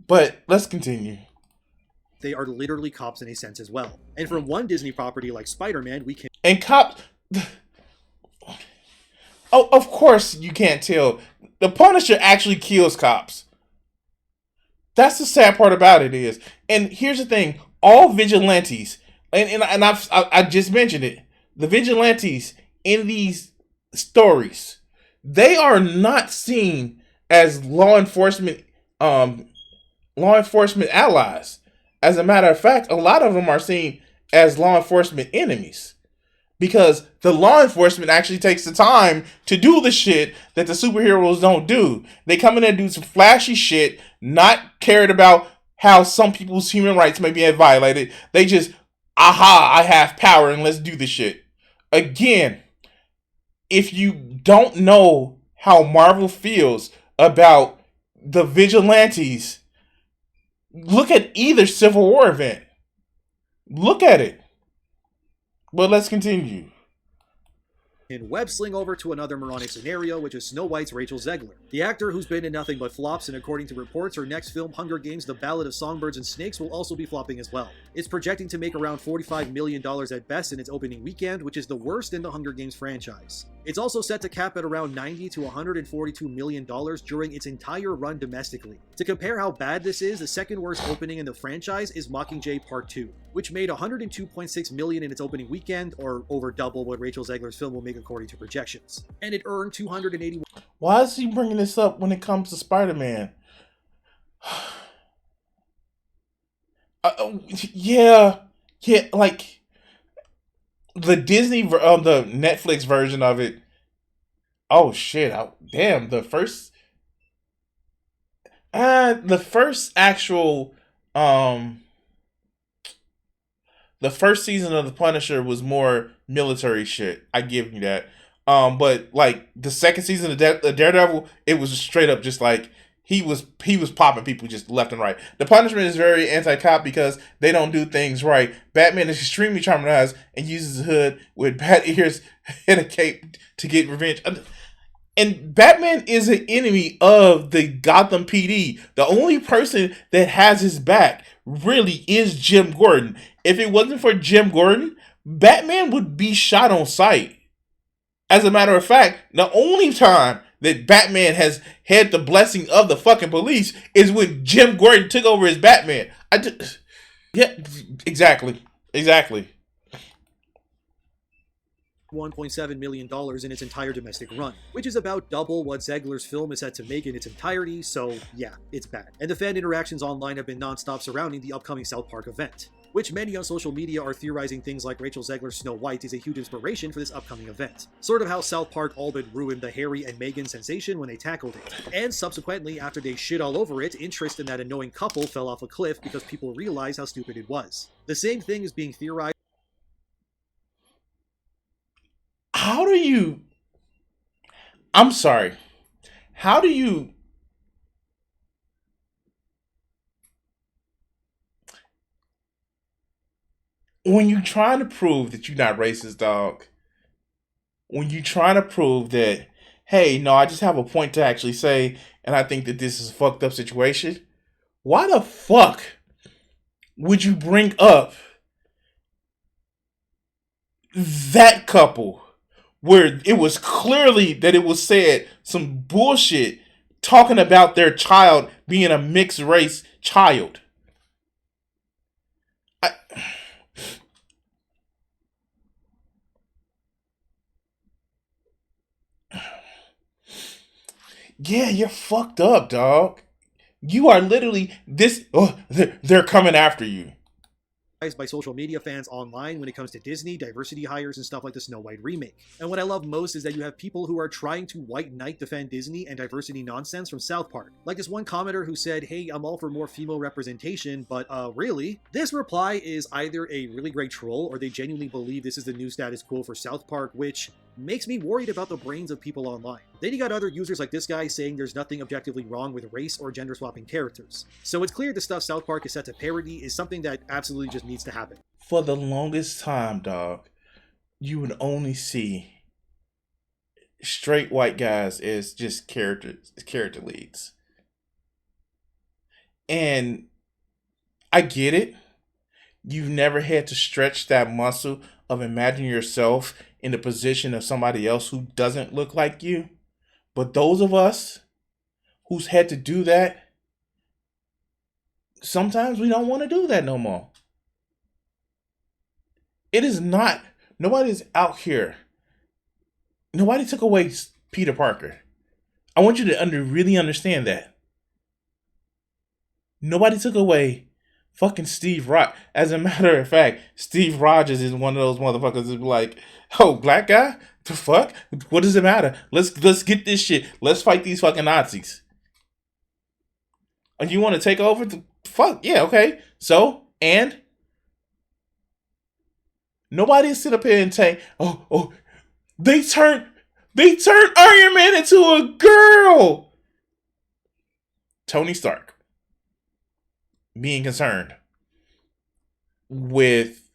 But let's continue. They are literally cops in a sense as well. And from one Disney property like Spider-Man, we can... And cops... Oh, of course you can't tell. The Punisher actually kills cops. That's the sad part about it is. And here's the thing. All vigilantes... And I just mentioned it. The vigilantes in these stories, they are not seen as law enforcement law enforcement allies. As a matter of fact, a lot of them are seen as law enforcement enemies because the law enforcement actually takes the time to do the shit that the superheroes don't do. They come in and do some flashy shit, not cared about how some people's human rights may be violated. They just, aha, I have power and let's do the shit. Again, if you don't know how Marvel feels about the vigilantes, look at either Civil War event. Look at it. But let's continue. And web sling over to another moronic scenario, which is Snow White's Rachel Zegler. The actor who's been in nothing but flops, and according to reports, her next film, Hunger Games: The Ballad of Songbirds and Snakes, will also be flopping as well. It's projecting to make around $45 million at best in its opening weekend, which is the worst in the Hunger Games franchise. It's also set to cap at around $90 to $142 million during its entire run domestically. To compare how bad this is, the second worst opening in the franchise is Mockingjay Part 2, which made $102.6 million in its opening weekend, or over double what Rachel Zegler's film will make according to projections. And it earned $281. Why is he bringing this up when it comes to Spider-Man? Yeah, like the the Netflix version of it. Oh shit! Damn, the first actual, the first season of The Punisher was more military shit. I give you that. But like the second season of Daredevil, it was straight up just like he was popping people just left and right. The Punishment is very anti-cop because they don't do things right. Batman is extremely traumatized and uses a hood with bat ears and a cape to get revenge. And Batman is an enemy of the Gotham PD. The only person that has his back really is Jim Gordon. If it wasn't for Jim Gordon, Batman would be shot on sight. As a matter of fact, the only time that Batman has had the blessing of the fucking police is when Jim Gordon took over as Batman. Yeah, exactly. $1.7 million in its entire domestic run, which is about double what Zegler's film is set to make in its entirety, so yeah, it's bad. And the fan interactions online have been non-stop surrounding the upcoming South Park event, which many on social media are theorizing things like Rachel Zegler's Snow White is a huge inspiration for this upcoming event. Sort of how South Park all but ruined the Harry and Meghan sensation when they tackled it. And subsequently, after they shit all over it, interest in that annoying couple fell off a cliff because people realized how stupid it was. The same thing is being theorized. How do you... I'm sorry. How do you... When you're trying to prove that you're not racist, dog, when you're trying to prove that, hey, no, I just have a point to actually say, and I think that this is a fucked up situation, why the fuck would you bring up that couple where it was clearly that it was said some bullshit talking about their child being a mixed race child? Yeah, you're fucked up, dog. You are literally this. Oh, they're coming after you. By social media fans online when it comes to Disney, diversity hires, and stuff like the Snow White remake. And what I love most is that you have people who are trying to white knight defend Disney and diversity nonsense from South Park. Like this one commenter who said, hey, I'm all for more female representation, but really? This reply is either a really great troll or they genuinely believe this is the new status quo for South Park, which makes me worried about the brains of people online. Then you got other users like this guy saying there's nothing objectively wrong with race or gender swapping characters. So it's clear the stuff South Park is set to parody is something that absolutely just needs to happen. For the longest time, dog, you would only see straight white guys as just character leads. And I get it. You've never had to stretch that muscle of imagining yourself in the position of somebody else who doesn't look like you. But those of us who's had to do that, sometimes we don't want to do that no more. It is not, nobody's out here. Nobody took away Peter Parker. I want you to really understand that. Nobody took away fucking Steve Rogers. As a matter of fact, Steve Rogers is one of those motherfuckers that be like, oh, black guy? The fuck? What does it matter? Let's get this shit. Let's fight these fucking Nazis. And you want to take over? Fuck, yeah, okay. So, and? Nobody sit up here and say, oh, they turned Iron Man into a girl. Tony Stark being concerned with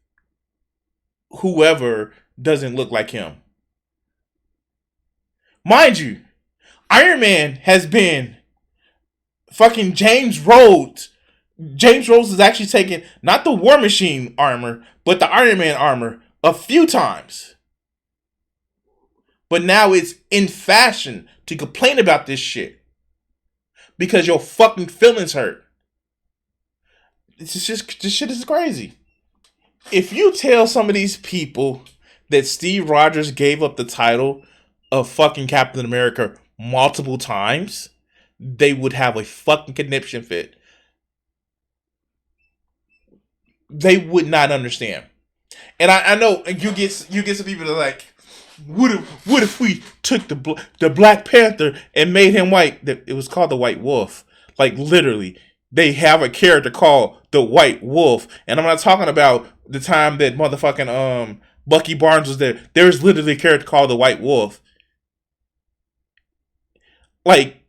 whoever doesn't look like him. Mind you, Iron Man has been fucking James Rhodes. James Rhodes has actually taken not the War Machine armor, but the Iron Man armor a few times. But now it's in fashion to complain about this shit because your fucking feelings hurt. This shit is crazy. If you tell some of these people that Steve Rogers gave up the title of fucking Captain America multiple times, they would have a fucking conniption fit. They would not understand. And I know you get some people that are like, what if we took the Black Panther and made him white? It was called the White Wolf. Like literally, they have a character called the White Wolf, and I'm not talking about the time that motherfucking Bucky Barnes was there. There's literally a character called the White Wolf. Like,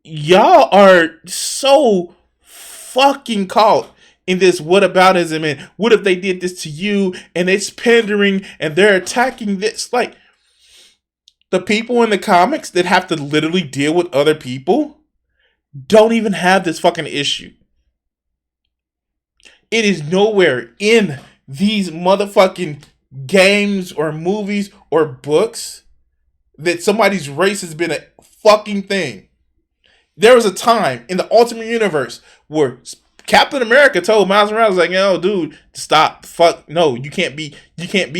y'all are so fucking caught in this whataboutism and what if they did this to you and it's pandering and they're attacking this. Like, the people in the comics that have to literally deal with other people don't even have this fucking issue. It is nowhere in these motherfucking games or movies or books that somebody's race has been a fucking thing. There was a time in the Ultimate Universe where Captain America told Miles Morales, like, yo, dude, stop. Fuck, no, you can't be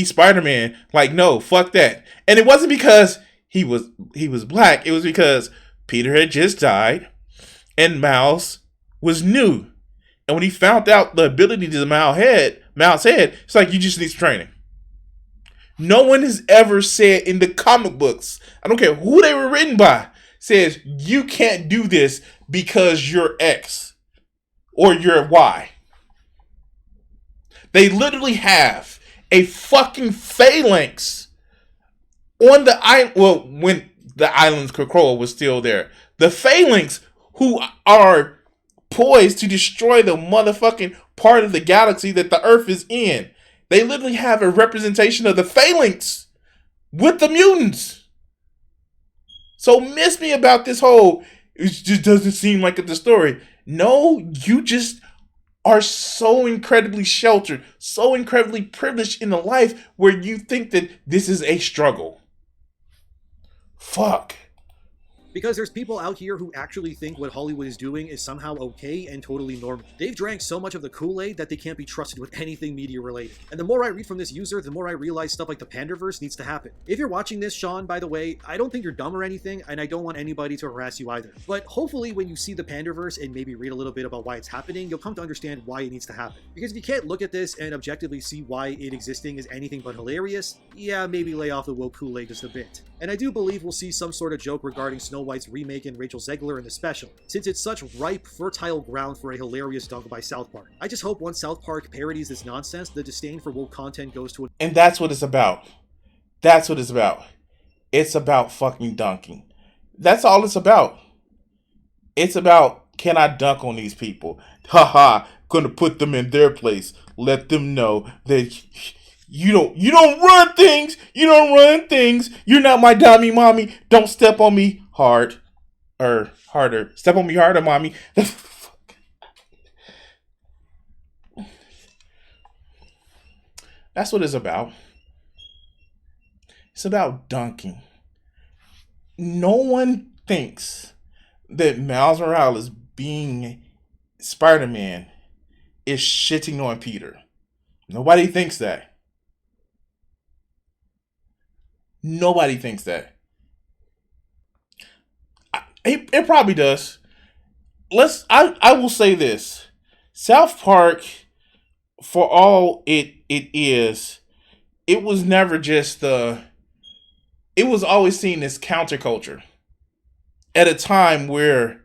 Spider-Man. Like, no, fuck that. And it wasn't because he was black. It was because Peter had just died and Miles was new. And when he found out the ability to Miles head, it's like, you just need some training. No one has ever said in the comic books, I don't care who they were written by, says you can't do this because you're X. Or you're Y. They literally have a fucking phalanx on the island. Well, when the island's Krakoa was still there. The phalanx who are poised to destroy the motherfucking part of the galaxy that the Earth is in. They literally have a representation of the phalanx with the mutants. So miss me about this whole, it just doesn't seem like it's the story. No, you just are so incredibly sheltered, so incredibly privileged in a life where you think that this is a struggle. Fuck. Because there's people out here who actually think what Hollywood is doing is somehow okay and totally normal. They've drank so much of the Kool-Aid that they can't be trusted with anything media related. And the more I read from this user, the more I realize stuff like the Panderverse needs to happen. If you're watching this, Sean, by the way, I don't think you're dumb or anything, and I don't want anybody to harass you either. But hopefully when you see the Panderverse and maybe read a little bit about why it's happening, you'll come to understand why it needs to happen. Because if you can't look at this and objectively see why it existing is anything but hilarious, yeah, maybe lay off the woke Kool-Aid just a bit. And I do believe we'll see some sort of joke regarding Snow White's remake and Rachel Zegler in the special, since it's such ripe, fertile ground for a hilarious dunk by South Park. I just hope once South Park parodies this nonsense, the disdain for woke content goes to And that's what it's about. That's what it's about. It's about fucking dunking. That's all it's about. It's about, can I dunk on these people? Haha, gonna put them in their place. Let them know that you don't run things. You don't run things. You're not my dummy mommy. Don't step on me hard. Or harder. Step on me harder, mommy. That's what it's about. It's about dunking. No one thinks that Miles Morales being Spider-Man is shitting on Peter. Nobody thinks that. Nobody thinks that. It probably does. I will say this. South Park, for all it is, it was never just it was always seen as counterculture at a time where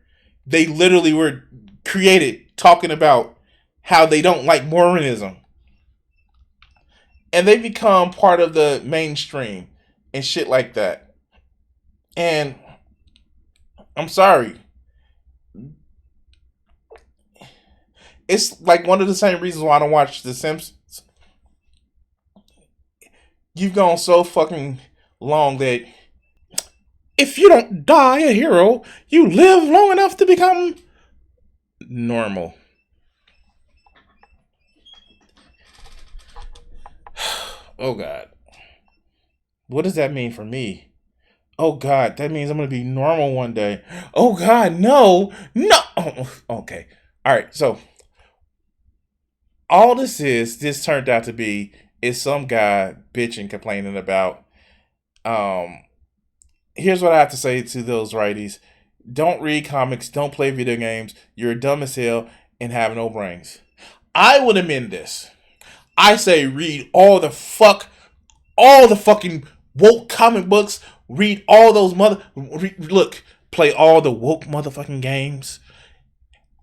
they literally were created talking about how they don't like Mormonism. And they become part of the mainstream and shit like that. And I'm sorry. It's like one of the same reasons why I don't watch The Simpsons. You've gone so fucking long that if you don't die a hero, you live long enough to become normal. Oh God. What does that mean for me? Oh God, that means I'm gonna be normal one day. Oh God, no. Oh, okay. Alright, so all this turned out to be is some guy bitching, complaining about here's what I have to say to those righties. Don't read comics, don't play video games, you're dumb as hell and have no brains. I would amend this. I say read all the fucking woke comic books, read all those play all the woke motherfucking games,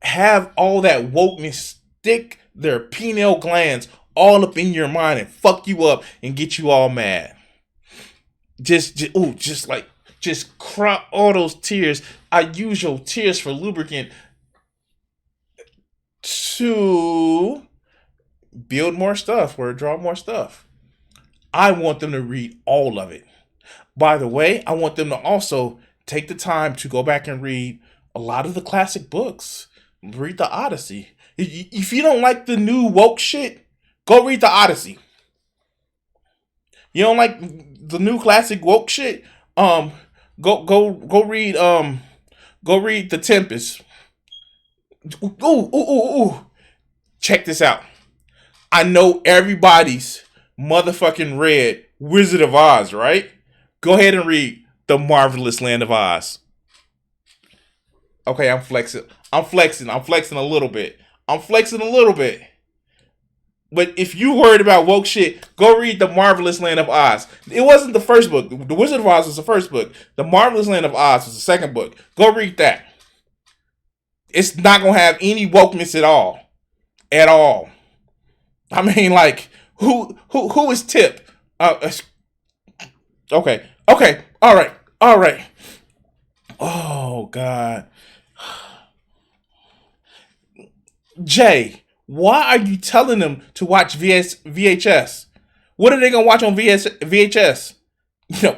have all that wokeness stick their pineal glands all up in your mind and fuck you up and get you all mad. Just cry all those tears. I use your tears for lubricant to build more stuff or draw more stuff. I want them to read all of it. By the way, I want them to also take the time to go back and read a lot of the classic books. Read the Odyssey. If you don't like the new woke shit, go read the Odyssey. You don't like the new classic woke shit? Go read The Tempest. Ooh. Check this out. I know everybody's motherfucking read Wizard of Oz, right? Go ahead and read The Marvelous Land of Oz. Okay, I'm flexing a little bit. But if you worried about woke shit, go read The Marvelous Land of Oz. It wasn't the first book. The Wizard of Oz was the first book. The Marvelous Land of Oz was the second book. Go read that. It's not going to have any wokeness at all. At all. I mean, like, who is Tip? Okay. All right. Oh, God. Jay, why are you telling them to watch VHS? What are they going to watch on VHS? You know,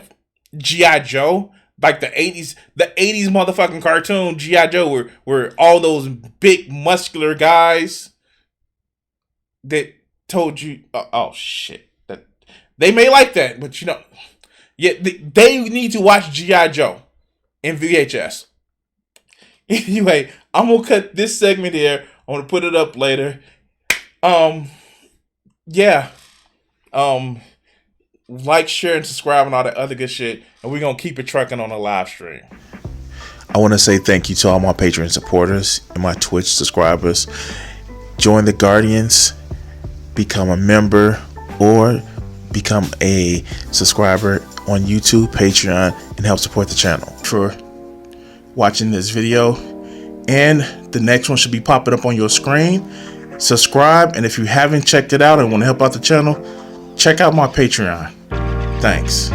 G.I. Joe? Like the 80s motherfucking cartoon G.I. Joe where all those big muscular guys that told you, oh shit, that they may like that, but you know, yeah, they need to watch G.I. Joe in VHS. Anyway, I'm gonna cut this segment here. I'm gonna put it up later. Yeah. Like, share, and subscribe and all that other good shit, and we're gonna keep it trucking on the live stream. I want to say thank you to all my Patreon supporters and my Twitch subscribers. Join the Guardians, become a member, or become a subscriber on YouTube, Patreon, and help support the channel. For watching this video, and the next one should be popping up on your screen. Subscribe, and if you haven't checked it out and want to help out the channel, check out my Patreon. Thanks.